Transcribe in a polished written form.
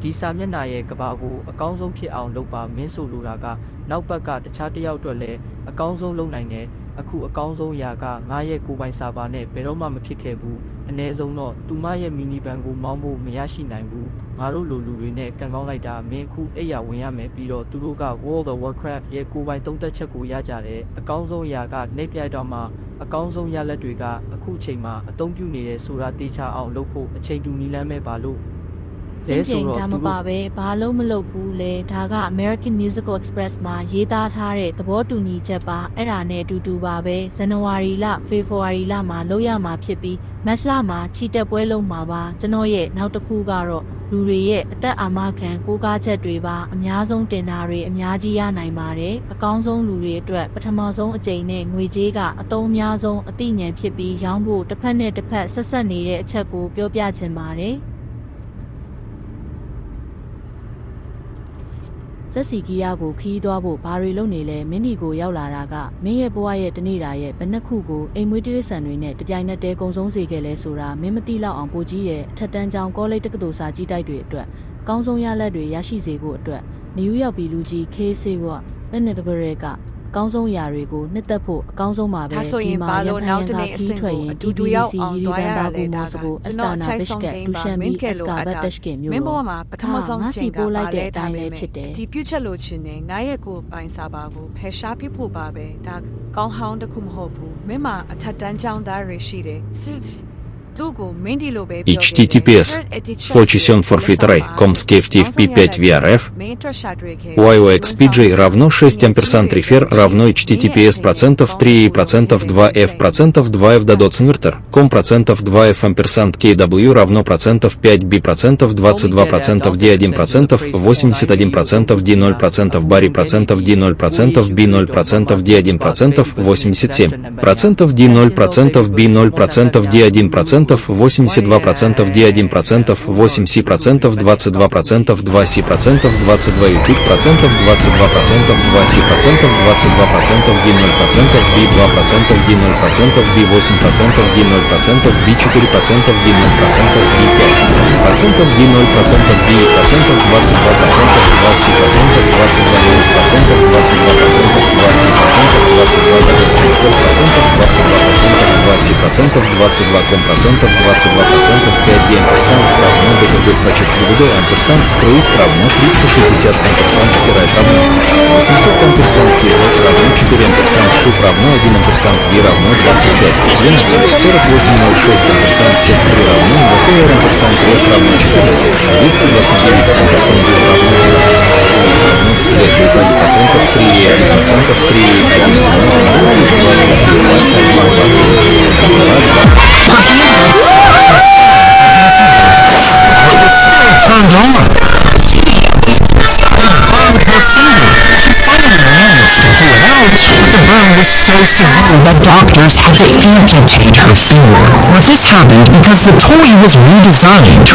ဒီစာမျက်နှာရဲ့ကဘာကိုအကောင်းဆုံးဖြစ်အောင်လုပ်ပါမင်းဆိုလိုတာကနောက်ဘက်ကတခြားတစ်ယောက်အတွက်လည်းအကောင်းဆုံးလုပ်နိုင်တယ်အခုအကောင်းဆုံးရာကငါရဲ့ကိုယ်ပိုင်စာပါနဲ့ဘယ်တော့မှမဖြစ်ခဲ့ဘူးအနည်းဆုံးတော့သူမရဲ့မီနီဘန်ကိုမောင်းဖို့မရရှိနိုင်ဘူးငါတို့လိုလူတွေနဲ့ကန်ကောင်းလိုက်တာမင်းအခုအိပ်ရဝင်ရမယ်ပြီးတော့သူတို့က World of Warcraft ရဲ့ကိုယ်ပိုင်သုံးသက်ချက်ကိုရကြတယ်အကောင်းဆုံးရာကနေပြိုက်တော့မှအကောင်းဆုံးရလက်တွေကအခုချိန်မှာအသုံးပြုနေတဲ့ဆိုတာတေချာအောင်လုပ်ဖို့အချိန်တူနီလန်းမဲ့ပါလို့စင်ချိန်ဒါမပါပဲဘာလို့မလုပ်ဘူးလဲဒါက American Musical Express မှာရေးသားထားတဲ့သဘောတူညီချက်ပါအဲ့ဒါနဲ့အတူတူပါပဲဇန်နဝါရီလဖေဖော်ဝါရီလမှာလုပ်ရမှာဖြစ်ပြီးမတ်လမှာချီတက်ပွဲလုပ်မှာပါကျွန်တော်ရဲ့နောက်တစ်ခုကတော့လူတွေရဲ့အသက်အာမခံကိုးကားချက်တွေပါအများဆုံးတင်တာတွေအများကြီးရနိုင်ပါတယ်အကောင်းဆုံးလူတွေအတွက်ပထမဆုံးအကြိမ်နဲ့ငွေကြေးကအသုံးအများဆုံးအသိဉာဏ်ဖြစ်ပြီးရောင်းဖို့တစ်ဖက်နဲ့တစ်ဖက်ဆက်ဆက်နေတဲ့အချက်ကိုပြောပြချင်ပါတယ်စက်စီကီယာကိုခီးသွားဖို့ဘာတွေလုပ်နေလဲမင်းဒီကိုရောက်လာတာကမင်းရဲ့ဘဝရဲ့တနေ့တာရဲ့ဘယ်နှခုကိုအိမ်မွေးတိရစ္ဆာန်တွေနဲ့တပြိုင်နက်တည်းကုံဆုံးစေခဲ့လဲဆိုတာမင်းမသိလောက်အောင်ပိုကြီးရဲ့အထက်တန်းကျောင်းကောလိပ်တက္ကသိုလ်စာကြီးတိုက်တွေအတွက်အကောင်းဆုံးရလဒ်တွေရရှိစေဖို့အတွက်နယူးယောက်ပြည်လူကြီး KC ကဘယ်နဲ့တပရဲကအကောင်းဆုံးရာတွေကိုနှစ်သက်ဖို့အကောင်းဆုံးပါပဲဒီမှာရဖန်ကခီးထွက်ရင်တူတူရောက်အောင်တွားရတာလေဒါဆိုအစတာနာဘစ်ကဒူရှန်ဘီအစကာဘတ်တက်ရှ်ကမျိုးမင်းဘောမှာပထမဆုံးချိန်ကပို့လိုက်တဲ့အတိုင်းလည်းဖြစ်တယ်ဒီပြုချက်လို့ချင်းနေငါရဲ့ကိုပိုင်စာပါကိုဖယ်ရှားပြဖို့ပါပဲဒါကောင်းဟောင်းတစ်ခုမဟုတ်ဘူးမင်းမှာအထက်တန်းကျောင်းသားတွေရှိတယ်https Flocision Forfeitray Comskeftiv P5VRF YOXPJ равно 6 амперсант рефер равно https процентов 3 процентов 2f процентов 2f додоцинвертер com процентов 2f амперсант kw равно процентов 5b процентов 22 процентов d1 процентов 81 процентов d0 процентов бари процентов d0 процентов b0 процентов d1 процентов 87 процентов d0 процентов b0 процентов d1 процентов 82 процентов d1 процентов 8c процентов 22 процентов 2c процентов 22 YouTube процентов 22 процентов 2c процентов 22 процентов d0 процентов b2 процентов d0 процентов b8 процентов d0 процентов b4 процентов d0 процентов b5 процентов d0 процентов b процентов 22 процентов 2c процентов 22 минус процентов 22 процентов 2c процентов 22 процентов 22 процентов 2c процентов 22 ком процентов 22 процентов 5 d амперсант равно бета-бет фачет ГВД амперсант скрыт равно 360 амперсант сирайт равно 800 амперсант кизет равно 4 амперсант шуп равно 1 амперсант ви равно 25 12 48 06 амперсант сет 3 равно ВКР амперсант вес равно 14 229 амперсант равно 3 процентов 3 процентов 3 turned on. Burned her finger. She finally managed to pull it out, but the burn was so severe that doctors had to amputate her finger. Now this happened because the toy was redesigned